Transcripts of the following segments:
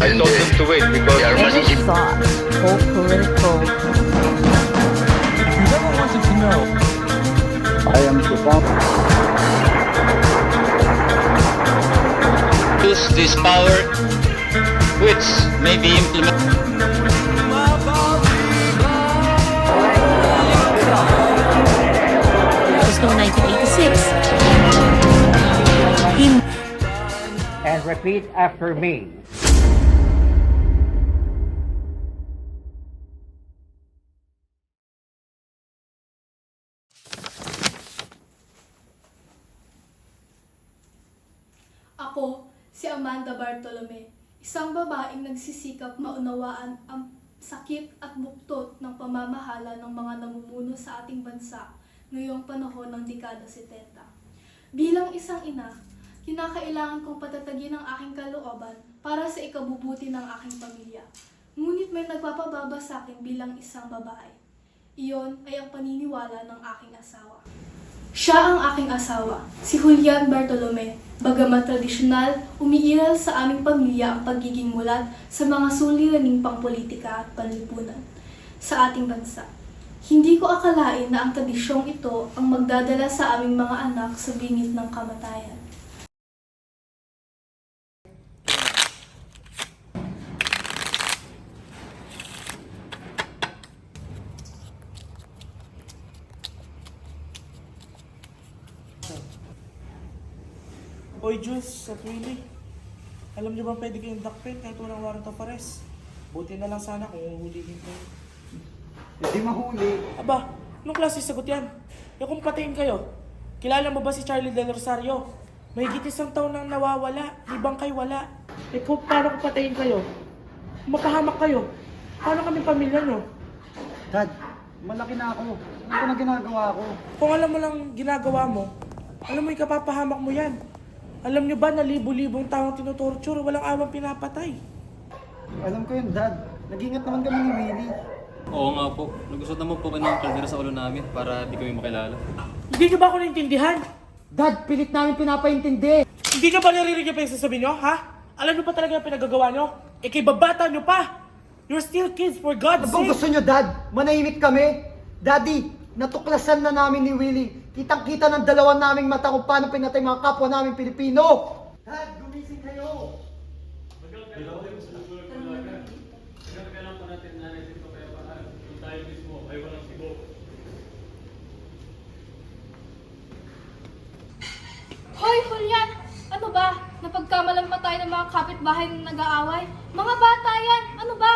I told them to wait because Every thought, whole political. Whoever wanted to know. I am the father. use this power which may be implemented. There's no 1986. And repeat after me. Ako, si Amanda Bartolome, isang babaeng nagsisikap maunawaan ang sakit at buktot ng pamamahala ng mga namumuno sa ating bansa ngayong panahon ng dekada 70. Bilang isang ina, kinakailangan kong patatagin ang aking kalooban para sa ikabubuti ng aking pamilya. Ngunit may nagpapababa sa akin bilang isang babae. Iyon ay ang paniniwala ng aking asawa. Siya ang aking asawa, si Julian Bartolome. Bagamat tradisyonal, umiiral sa aming pamilya ang pagiging mulat sa mga suliraning pangpolitika at panlipunan sa ating bansa. Hindi ko akalain na ang tradisyong ito ang magdadala sa aming mga anak sa bingit ng kamatayan. Oy, Jules, at Willie. Alam niyo ba pwede kayong dakpin kahit walang warrant of arrest? Buti na lang sana kung uhulihin kayo. Hindi mahuli. Aba, anong klase sagot yan? E kung patayin kayo, kilala mo ba si Charlie Del Rosario? Mahigit isang taon nang nawawala, ibang kay wala. E kung paano kung patayin kayo? Kung mapahamak kayo, paano kami pamilya nyo? Dad, malaki na ako. Ano ko na ginagawa ko? Kung alam mo lang ginagawa mo, alam mo ikapapahamak mo yan. Alam niyo ba na libo-libong taong tinutorture, walang awang pinapatay? Alam ko yun, Dad. Nag-ingat naman kami ni Willie. Oo nga po. Nagusot naman po kayo ng kaldera sa ulo namin para di kami makilala. Hindi niyo ba ako naintindihan? Dad, pilit namin pinapaintindi. Hindi niyo ba naririnig pa yung sasabihin niyo, ha? Alam niyo pa talaga yung pinagagawa niyo? E kay babata niyo pa! You're still kids, for God's Ano bang sake! gusto nyo, Dad? Manahimik kami? Daddy, natuklasan na namin ni Willie. Kitang-kita ng dalawa naming mata kung paano pinatay mga kapwa namin Pilipino. Dad, gumising kayo! Hoy, Julian! Ano ba? Napagkamalan pa tayo ng mga kapitbahay na nag-aaway? Mga bata yan! Ano ba?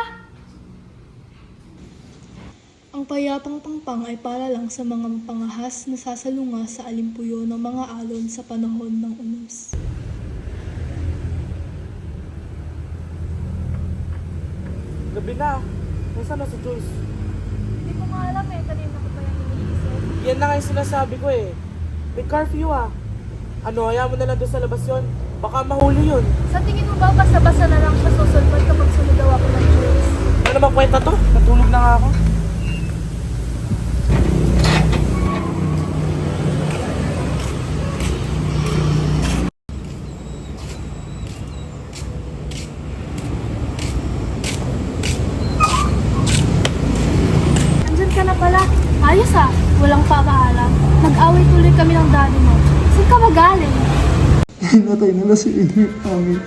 Ang payapang pangpang ay para lang sa mga pangahas na sasalunga sa alimpuyo ng mga alon sa panahon ng unos. Gabi na. Nasaan na si Joyce? Hindi ko nga alam eh, kanina ko pa yung iniisip. Yan na nga yung sinasabi ko eh. May curfew ah. Ano, hayaan mo na lang doon sa labas yun. Baka mahuli yun. Sa tingin mo ba basta-basta na lang siya susunod kapag sumigaw ako ng Jules? Ano namang kwenta to? Natulog na nga ako. Andyan ka na pala. Ayos ah, walang papaalam. Nag-away tuloy kami ng daddy mo. Saan ka ba galing? Pinatay nila si Willie namin.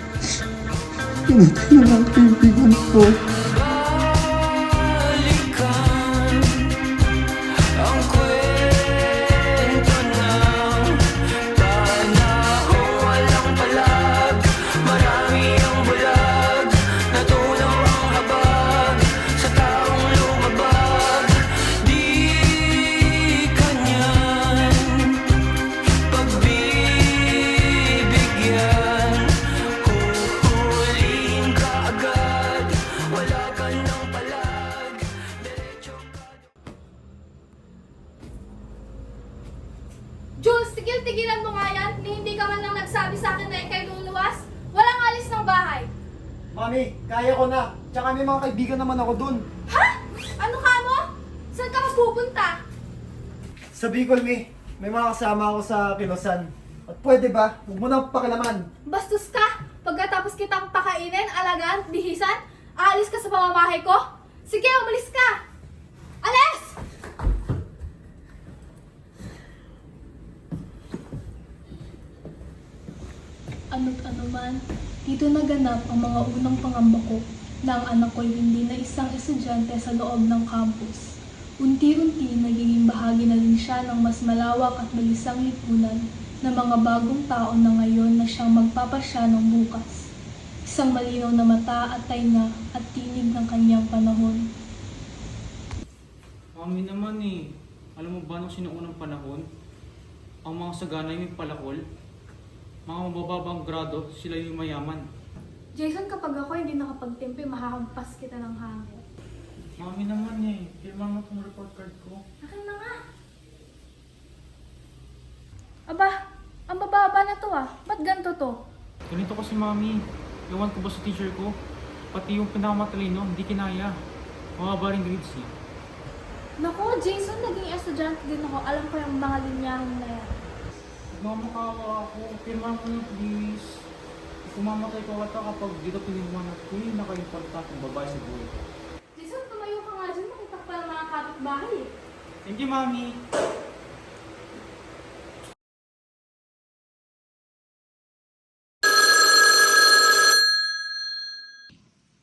Pinatay na lang kaibigan ko. Jules, tigil-tigilan mo nga yan. Hindi ka man lang nagsabi sa akin na ikay luluwas. Walang alis ng bahay. Mami, kaya ko na. Tsaka may mga kaibigan naman ako dun. Ha? Ano ka mo? Saan ka mapupunta? Sa Bicol, may mga kasama ako sa Kilosan. At pwede ba? Huwag mo na pakilaman. Bastos ka? Pagkatapos kitang pakainin, alagaan, bihisan, aalis ka sa pamamahay ko? Sige, umalis ka! Alis! Ano't ano man, dito naganap ang mga unang pangamba ko na ang anak ko'y hindi na isang estudyante sa loob ng campus. Unti-unti nagiging bahagi na rin siya ng mas malawak at malisang lipunan ng mga bagong tao na ngayon na siyang magpapasya ng bukas. Isang malinaw na mata at tainga at tinig ng kanyang panahon. Mami naman eh. Alam mo ba nung sinuunang panahon, ang mga saganay may palakol, mga mabababang grado, sila yung mayaman. Jason, kapag ako hindi nakapagtimpi, mahahampas kita ng hangin. Mami naman eh. Firma mo tong report card ko. Akin na nga. Aba, ang bababa na to ah. Ba't ganito to? Ganito kasi mami. Ewan ko ba sa teacher ko? Pati yung pinakamatalino, hindi kinaya. Mababa rin grades eh. Naku, Jason, naging estudyante din ako. Alam ko yung mga linyahan na yan. Nagmamakawa ako. Firma mo na please. Kumamatay ko ata kapag dito piniwanat ko yung nakayong palita kong babae sa buhay ko. Jason, tumayo ka nga dyan. Makita pa ng mga kapitbahay eh. Thank you, mami.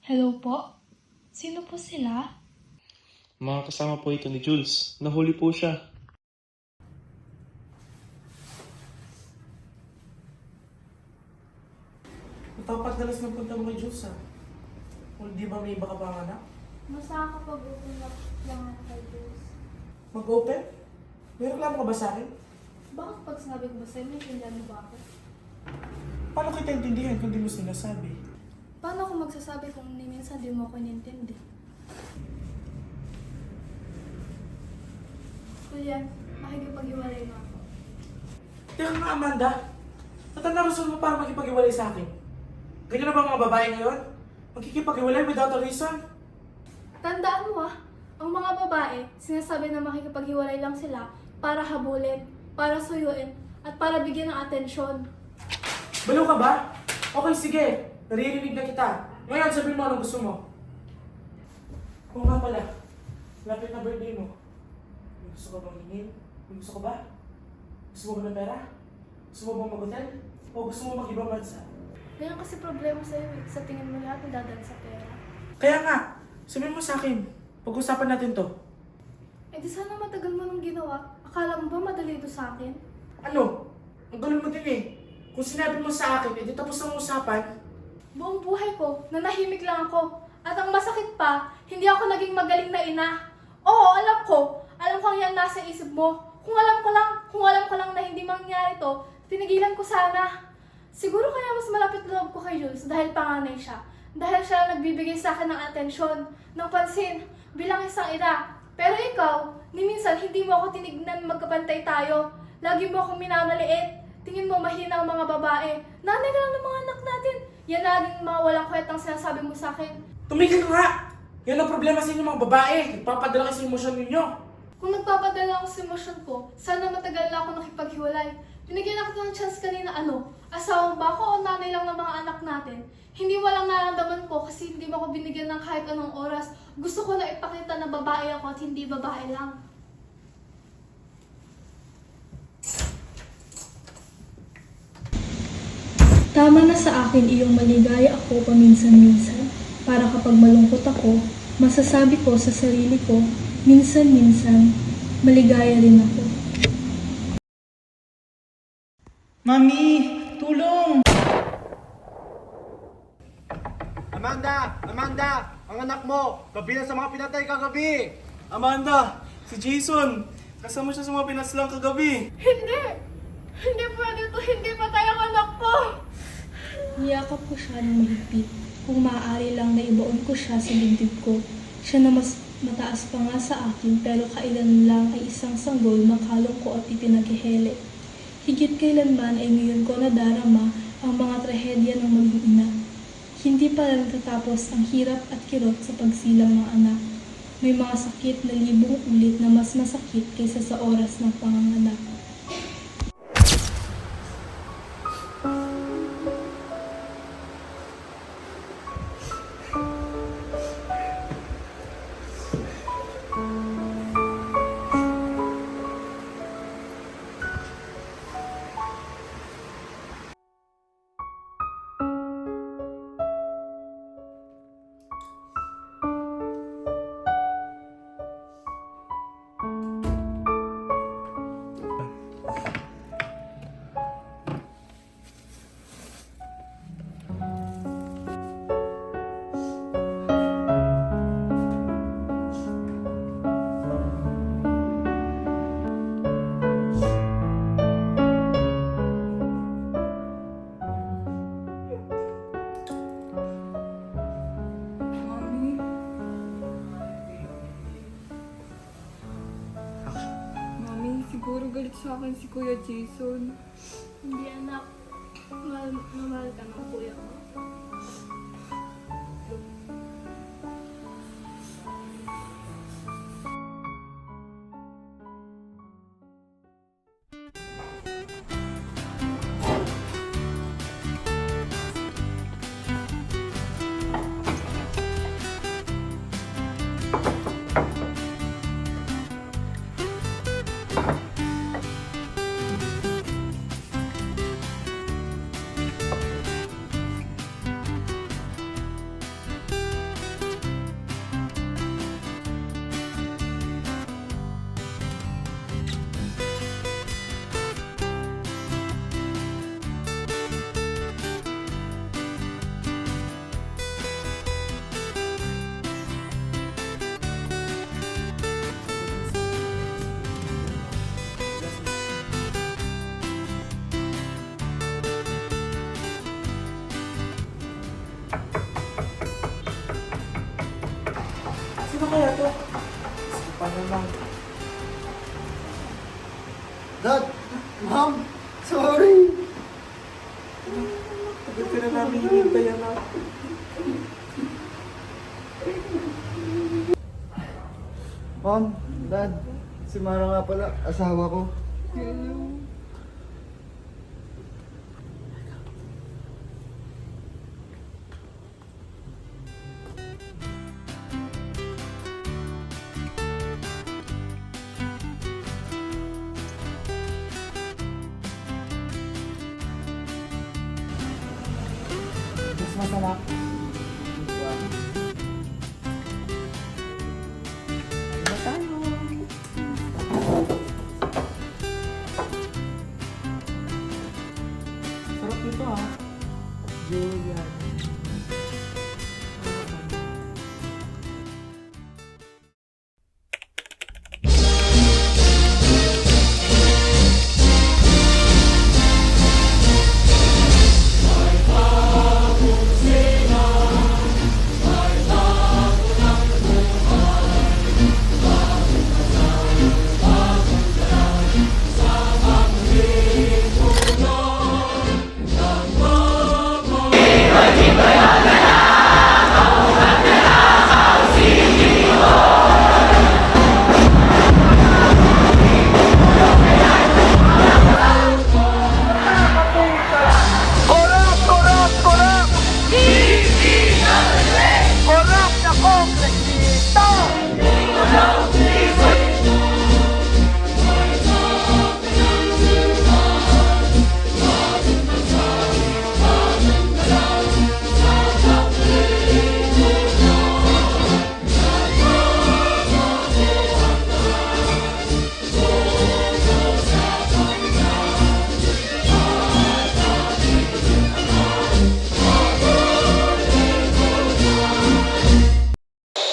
Hello po? Sino po sila? Mga kasama po ito ni Jules. Nahuli po siya. Napapadalas ng punta mo kay Jules ah. Kung di ba may iba ka pang anak? Masaka kapag upunap lang ako kay Diyos. Mag-open? May reklamo ka ba sa akin? Bakit pag sinabi ko ba sa'yo, may tindihan mo ba ako? Paano kita intindihan kung di mo sinasabi? Paano ako magsasabi kung ni minsan di mo ako inintindi? Julian, makikipag-iwalay na ako. Teka nga Amanda, ba't ang narason mo para makipag-iwalay sa akin? Ganyan na ba mga babae ngayon? Magkikipag-iwalay without a reason? Tandaan mo ah, ang mga babae, sinasabi na makikipag-iwalay lang sila para habulin, para suyuin, at para bigyan ng atensyon. Balo ka ba? Okay, sige. Naririnig na kita. Ngayon, sabihin mo anong gusto mo. Oo nga pala. Lapit na birthday mo. May gusto ka bang hingin? May gusto ka ba? Gusto mo ba ng pera? Gusto mo bang mag-hotel? O gusto mo mag-ibang bansa? Ganyan kasi problema sa'yo eh. Sa tingin mo lahat nadadala sa pera. Kaya nga, sabihin mo sa akin. Pag-usapan natin to. Eh di sana matagal mo nung ginawa. Akala mo ba madali ito sa akin? Ano? Ang galing mo din eh. Kung sinabi mo sa akin, edi tapos ang usapan. Buong buhay ko, nanahimik lang ako. At ang masakit pa, hindi ako naging magaling na ina. Oo, alam ko. Alam ko ang yan nasa isip mo. Kung alam ko lang na hindi mangyari to, tinigilan ko sana. Siguro kaya mas malapit loob ko kay Jules dahil panganay siya. Dahil siya nagbibigay sa akin ng atensyon, ng pansin, bilang isang ina. Pero ikaw, ni minsan hindi mo ako tinignan magkapantay tayo. Lagi mo akong minamaliit. Tingin mo mahina ang mga babae. Nanay ka lang ng mga anak natin. Yan laging mga walang kwetang sinasabi mo sa akin. Tumigil ka nga! Yan ang problema sa inyo mga babae. Nagpapadala kayo sa emosyon ninyo. Kung nagpapadala ako sa emosyon ko, sana matagal na ako nakipaghiwalay. Binigyan ako ng chance kanina asawang ba ako o nanay lang ng mga anak natin? Hindi walang nararamdaman ko kasi hindi mo ako binigyan ng kahit anong oras. Gusto ko na ipakita na babae ako at hindi babae lang. Tama na sa akin iyong maligaya ako paminsan-minsan para kapag malungkot ako, masasabi ko sa sarili ko, minsan-minsan, maligaya rin ako. Mami, tulong! Amanda! Amanda! Ang anak mo! Kabilang sa mga pinatay kagabi! Amanda! Si Jason! Kasama siya sa mga pinaslang kagabi! Hindi! Hindi pwede to! Hindi patay ang anak ko! Niyakap ko siya ng mahigpit. Kung maaari lang na ibaon ko siya sa dibdib ko. Siya na mas mataas pa nga sa akin pero kailan lang ay isang sanggol ng kalong ko at ipinaghihele. Higit kailanman ay ngayon ko nadarama ang mga trahedya ng mag-iina. Hindi pa rin natatapos ang hirap at kirot sa pagsilang ng anak. May mga sakit na libong ulit na mas masakit kaysa sa oras ng panganganak. mabait sa akin si Kuya Jason. Hindi anak, mahal ka ng kuya mo. Sino kaya to? Sino pa naman? Dad, Ma'am, sorry. Tagal ka na namin hinintay, anak. Ma'am, Dad, si Mara nga pala, asawa ko. Christmas, anak. Ano tayo? Sarap nito, ah. Julian.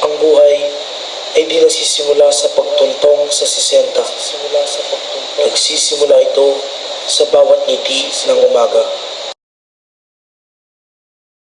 Ang buhay ay di nagsisimula sa pagtuntong sa 60. Nagsisimula ito sa bawat ngiti ng umaga.